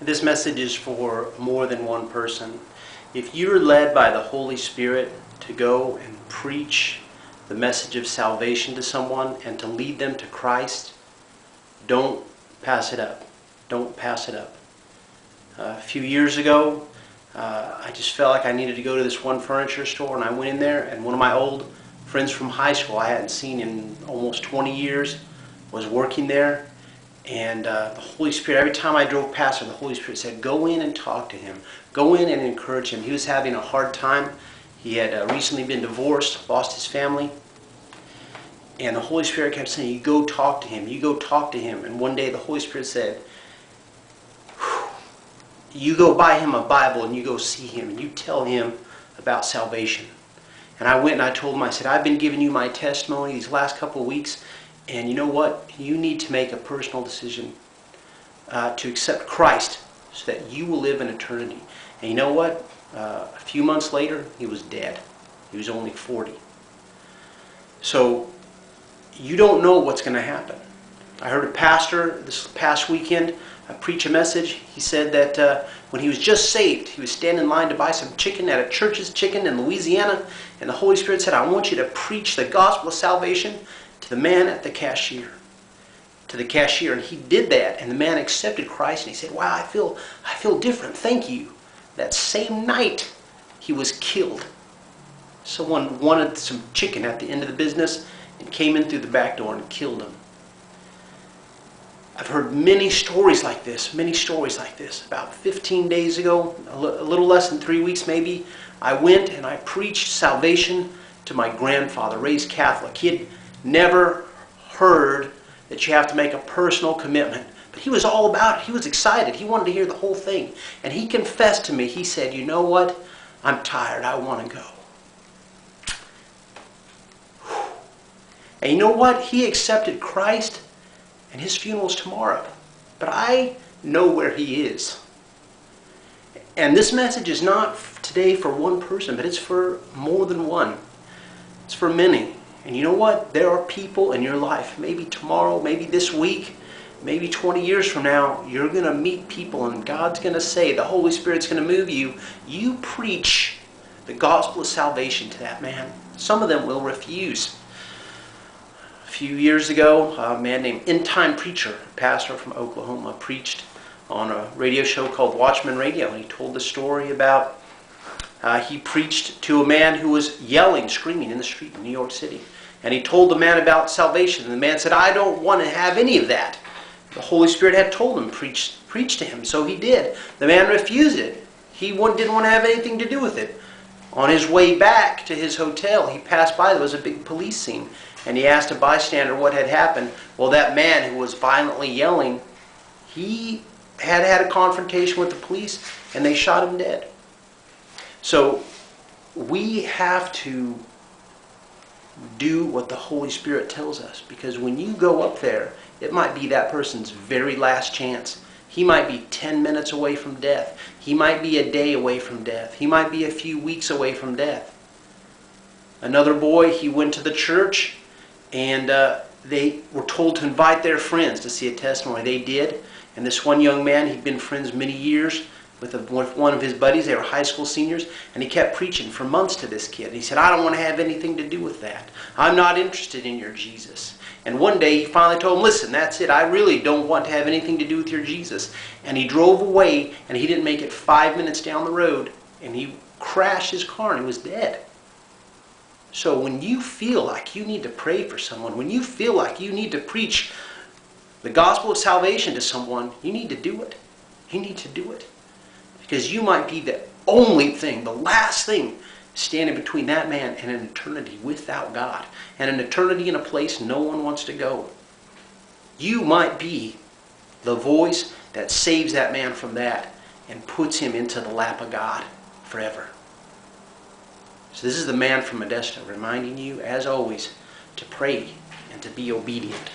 This message is for more than one person. If you're led by the Holy Spirit to go and preach the message of salvation to someone and to lead them to Christ, don't pass it up. Don't pass it up. A few years ago, I just felt like I needed to go to this one furniture store, and I went in there, and one of my old friends from high school I hadn't seen in almost 20 years was working there. And the Holy Spirit, every time I drove past her, the Holy Spirit said, go in and talk to him. Go in and encourage him. He was having a hard time. He had recently been divorced, lost his family. And the Holy Spirit kept saying, you go talk to him. You go talk to him. And one day the Holy Spirit said, you go buy him a Bible and you go see him and you tell him about salvation. And I went and I told him, I said, I've been giving you my testimony these last couple of weeks. And you know what? You need to make a personal decision to accept Christ so that you will live in eternity. And you know what? A few months later, he was dead. He was only 40. So you don't know what's going to happen. I heard a pastor this past weekend preach a message. He said that when he was just saved, he was standing in line to buy some chicken at a Church's Chicken in Louisiana. And the Holy Spirit said, I want you to preach the gospel of salvation to the man at the cashier. To the cashier. And he did that. And the man accepted Christ. And he said, wow, I feel different. Thank you. That same night, he was killed. Someone wanted some chicken at the end of the business and came in through the back door and killed him. I've heard many stories like this. About 15 days ago, a little less than 3 weeks maybe, I went and I preached salvation to my grandfather, raised Catholic. He had never heard that you have to make a personal commitment. But he was all about it. He was excited. He wanted to hear the whole thing. And he confessed to me. He said, you know what? I'm tired. I want to go. And you know what? He accepted Christ, and his funeral's tomorrow. But I know where he is. And this message is not today for one person, but it's for more than one. It's for many. And you know what? There are people in your life, maybe tomorrow, maybe this week, maybe 20 years from now, you're going to meet people and God's going to say, the Holy Spirit's going to move you. You preach the gospel of salvation to that man. Some of them will refuse. A few years ago, a man named End Time Preacher, a pastor from Oklahoma, preached on a radio show called Watchman Radio. And he told the story about he preached to a man who was yelling, screaming in the street in New York City. And he told the man about salvation. And the man said, I don't want to have any of that. The Holy Spirit had told him, preach to him. So he did. The man refused it. He didn't want to have anything to do with it. On his way back to his hotel, he passed by. There was a big police scene. And he asked a bystander what had happened. Well, that man who was violently yelling, he had a confrontation with the police, and they shot him dead. So we have to do what the Holy Spirit tells us. Because when you go up there, it might be that person's very last chance. He might be 10 minutes away from death. He might be a day away from death. He might be a few weeks away from death. Another boy, he went to the church, and they were told to invite their friends to see a testimony. They did. And this one young man, he'd been friends many years with one of his buddies. They were high school seniors. And he kept preaching for months to this kid. And he said, I don't want to have anything to do with that. I'm not interested in your Jesus. And one day he finally told him, listen, that's it. I really don't want to have anything to do with your Jesus. And he drove away, and he didn't make it 5 minutes down the road. And he crashed his car, and he was dead. So when you feel like you need to pray for someone, when you feel like you need to preach the gospel of salvation to someone, you need to do it. You need to do it. Because you might be the only thing, the last thing, standing between that man and an eternity without God. And an eternity in a place no one wants to go. You might be the voice that saves that man from that and puts him into the lap of God forever. So this is the man from Modesto reminding you, as always, to pray and to be obedient.